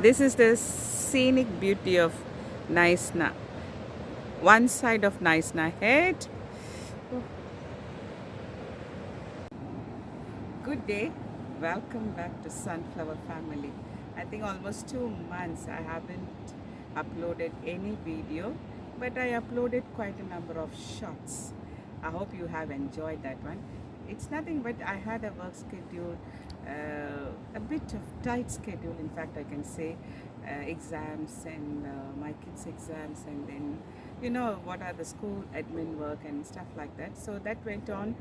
This is the scenic beauty of Knysna. One side of Knysna head. Good day. Welcome back to Sunflower Family. I think almost 2 months I haven't uploaded any video, but I uploaded quite a number of shots. I hope you have enjoyed that one. It's nothing but I had a work schedule, a bit of tight schedule, in fact I can say, exams and my kids' exams, and then what are the school admin work and stuff like that. So that went on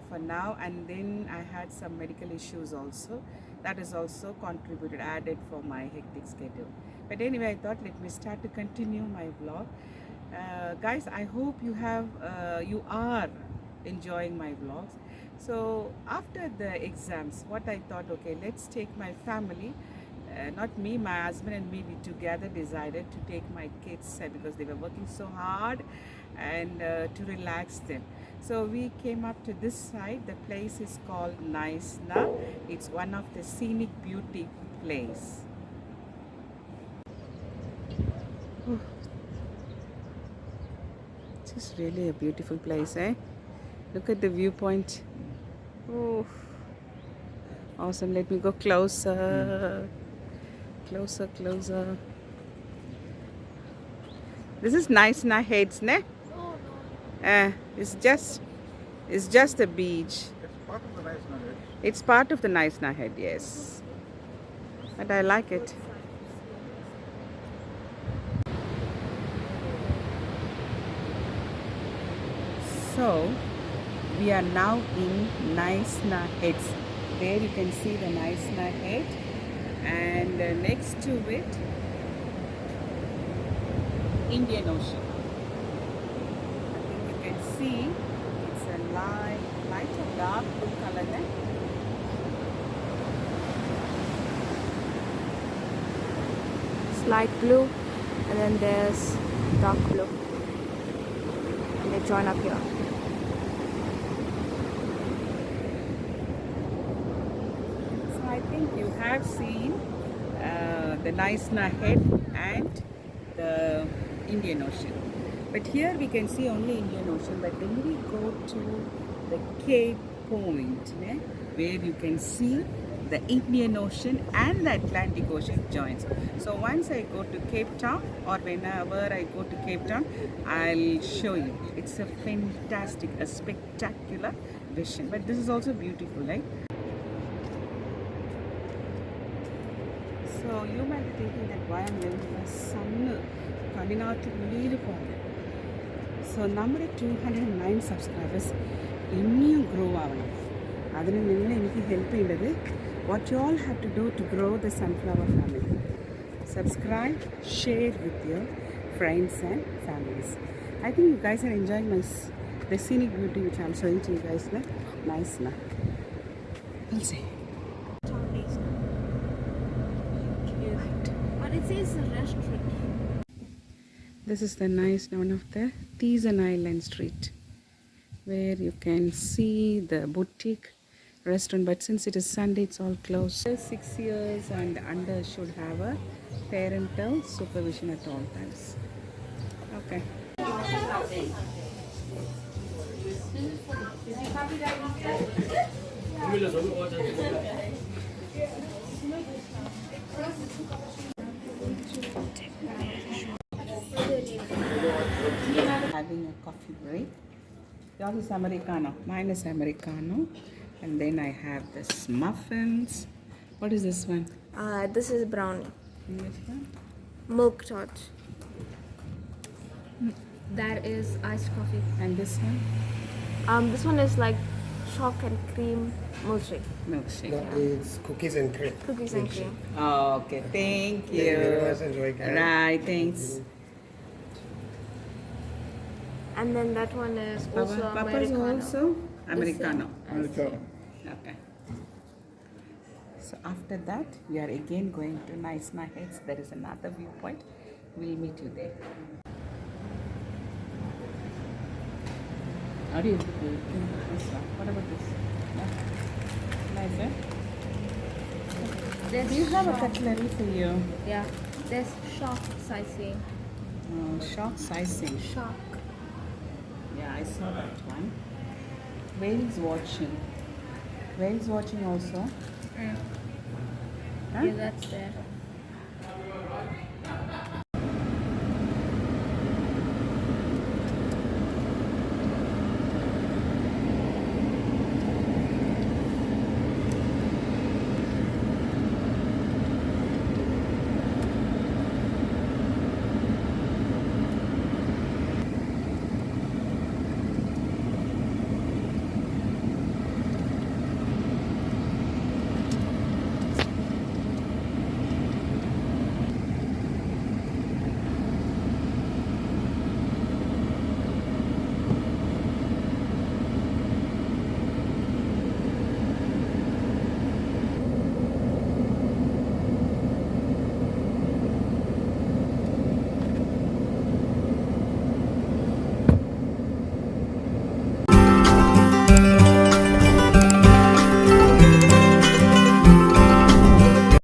for now, and then I had some medical issues also. That is also contributed, added for my hectic schedule. But anyway, I thought let me start to continue my vlog. Guys, I hope you are enjoying my vlogs. So after the exams, what I thought, okay, let's take my family, not me, my husband and me, we together decided to take my kids because they were working so hard, and to relax them. So we came up to this side. The place is called Knysna. It's one of the scenic beauty place. Oh, this is really a beautiful place, eh? Look at the viewpoint. Oh, awesome. Let me go closer. Closer. This is Knysna Heads, ne? It's just a beach. It's part of the Knysna Head, yes. But I like it. So we are now in Knysna Heads. There you can see the Knysna Head, and next to it, Indian Ocean. I think you can see it's a light or dark blue color there. It's light blue, and then there's dark blue, and they join up here. I think you have seen the Knysna Head and the Indian Ocean. But here we can see only Indian Ocean. But when we go to the Cape Point, where you can see the Indian Ocean and the Atlantic Ocean joins. So once I go to Cape Town, or whenever I go to Cape Town, I'll show you. It's a fantastic, a spectacular vision. But this is also beautiful, right? So you might be thinking that why I'm wearing the sun Kadinathu. So number 209 subscribers இன்னும் grow ஆகணும். அதில் நீங்கள் எனக்கு help பண்ணுறது. What you all have to do to grow the Sunflower family. Subscribe, share with your friends and families. I think you guys are enjoying the scenic beauty which I'm showing to you guys. Nice, na? We'll see. But it says a restaurant. This is the nice one of the Teasen Island Street, where you can see the boutique restaurant, but since it is Sunday, it's all closed. 6 years and under should have a parental supervision at all times. Okay. Having a coffee break. Yours is Americano. Mine is Americano. And then I have this muffins. What is this one? This is brownie. And this one? Milk tart. That is iced coffee. And this one? This one is like chalk and cream milkshake. Milkshake. That is cookies and cream. Cookies and cream. Oh, okay. Thank you. Thank you very much. Enjoy, guys. Right. Thanks. And then that one is also Papa's Americano. also Americano. Americano. Okay. So after that, we are again going to Knysna Heads. There is another viewpoint. We'll meet you there. How do you do this one? What about this? Nice, eh? There's Do you have a shark. cutlery for you? Yeah, there's shark sizing. Shark sizing. Shark. Yeah, I saw that one. Whales watching. Whales watching also. Mm. Huh? Yeah, that's there.